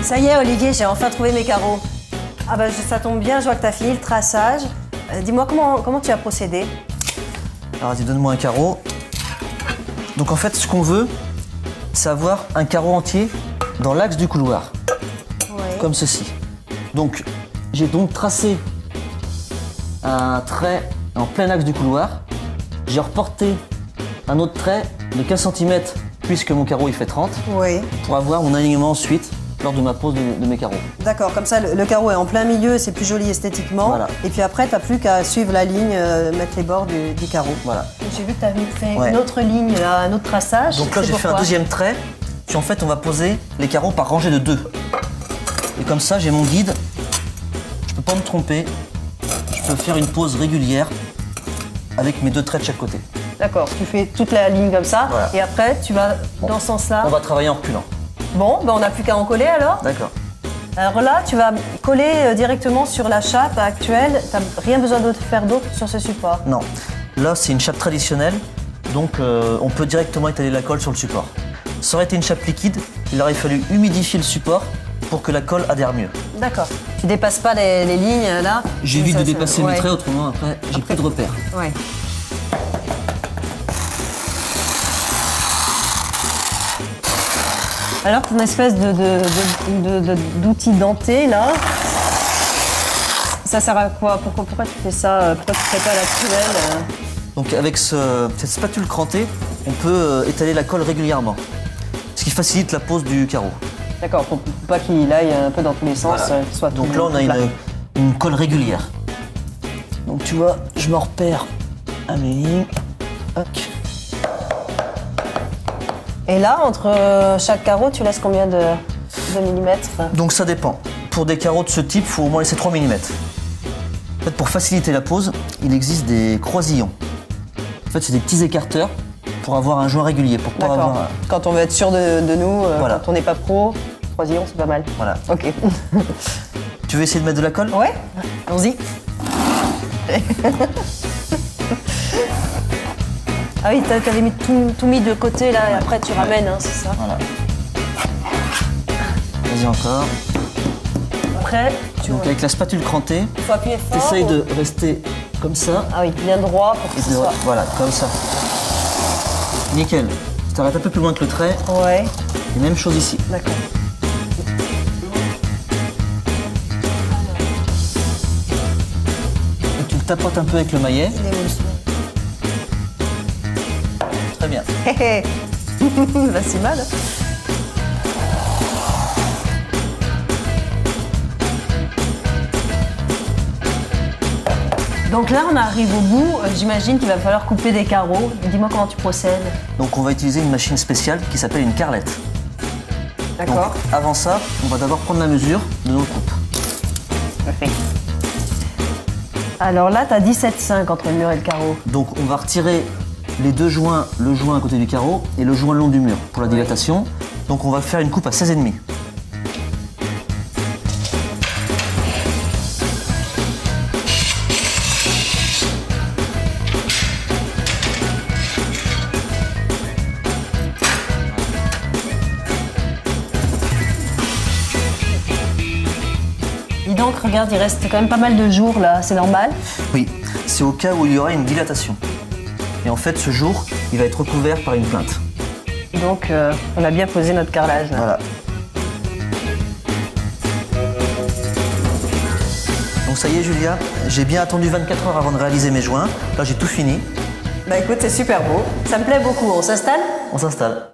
Ça y est, Olivier, j'ai enfin trouvé mes carreaux. Ah bah ça tombe bien, je vois que tu as fini le traçage. Dis-moi comment tu as procédé? Alors vas-y, donne-moi un carreau. Donc en fait, ce qu'on veut, c'est avoir un carreau entier dans l'axe du couloir. Ouais. Comme ceci. Donc, j'ai donc tracé un trait en plein axe du couloir. J'ai reporté un autre trait de 15 cm puisque mon carreau il fait 30 Oui. pour avoir mon alignement ensuite lors de ma pose de mes carreaux. D'accord, comme ça le carreau est en plein milieu, c'est plus joli esthétiquement. Voilà. Et puis après, tu n'as plus qu'à suivre la ligne, mettre les bords du carreau. Voilà. J'ai vu que tu avais fait Ouais. une autre ligne, là, un autre traçage. Donc là, C'est j'ai fait un pourquoi? deuxième trait. Puis en fait, on va poser les carreaux par rangée de 2. Et comme ça, j'ai mon guide. Je peux pas me tromper. Je peux faire une pose régulière avec mes 2 traits de chaque côté. D'accord, tu fais toute la ligne comme ça. Voilà. Et après, tu vas dans ce sens-là. On va travailler en reculant. Bon, ben on n'a plus qu'à en coller alors. D'accord. Alors là, tu vas coller directement sur la chape actuelle. Tu n'as rien besoin de faire d'autre sur ce support. Non. Là, c'est une chape traditionnelle. Donc, on peut directement étaler la colle sur le support. Ça aurait été une chape liquide. Il aurait fallu humidifier le support pour que la colle adhère mieux. D'accord. Tu dépasses pas les lignes là. J'évite Ça, de dépasser ouais. mes traits, autrement après, j'ai plus de repères. Ouais. Alors ton espèce d'outil denté là, ça sert à quoi? Pourquoi tu fais ça? Pourquoi tu fais pas à l'actuelle? Donc avec cette spatule crantée, on peut étaler la colle régulièrement. Ce qui facilite la pose du carreau. D'accord, pour pas qu'il aille un peu dans tous les sens, Voilà. qu'il soit Donc tout là, on a plat. une colle régulière. Donc tu vois, je me repère à mes lignes. Hop. Et là, entre chaque carreau, tu laisses combien de millimètres? Donc ça dépend. Pour des carreaux de ce type, il faut au moins laisser 3 mm. En fait, pour faciliter la pose, il existe des croisillons. En fait, c'est des petits écarteurs pour avoir un joint régulier, pour pas D'accord. avoir... Quand on veut être sûr de nous, Voilà. quand on n'est pas pro, croisillon, c'est pas mal. Voilà. Ok. Tu veux essayer de mettre de la colle? Ouais, allons-y. Ah oui, t'avais mis tout mis de côté là, et après tu ramènes, hein, c'est ça. Voilà. Vas-y encore. Après, Donc avec la spatule crantée, il faut appuyer fort. t'essayes ou- de rester comme ça. Ah oui, bien droit pour que Et ce de- soit... Voilà, comme ça. Nickel. Tu t'arrêtes un peu plus loin que le trait. Ouais, Et même chose ici. d'accord. Et tu le tapotes un peu avec le maillet. Il est où, celui-là? Très bien. Hé hé. Bah, c'est mal. Hein. Donc là, on arrive au bout. J'imagine qu'il va falloir couper des carreaux. Dis-moi comment tu procèdes. Donc on va utiliser une machine spéciale qui s'appelle une carlette. Donc, D'accord. avant ça, on va d'abord prendre la mesure de nos coupes. Parfait. Alors là, tu as 17,5 entre le mur et le carreau. Donc on va retirer les 2 joints, le joint à côté du carreau et le joint le long du mur pour la dilatation. Donc on va faire une coupe à 16,5. Dis donc, regarde, il reste quand même pas mal de jours là, c'est normal. Oui, c'est au cas où il y aura une dilatation. Et en fait, ce jour, il va être recouvert par une plainte. Donc, on a bien posé notre carrelage là. Voilà. Donc ça y est, Julia, j'ai bien attendu 24 heures avant de réaliser mes joints. Là, j'ai tout fini. Bah écoute, c'est super beau. Ça me plaît beaucoup. On s'installe ? On s'installe.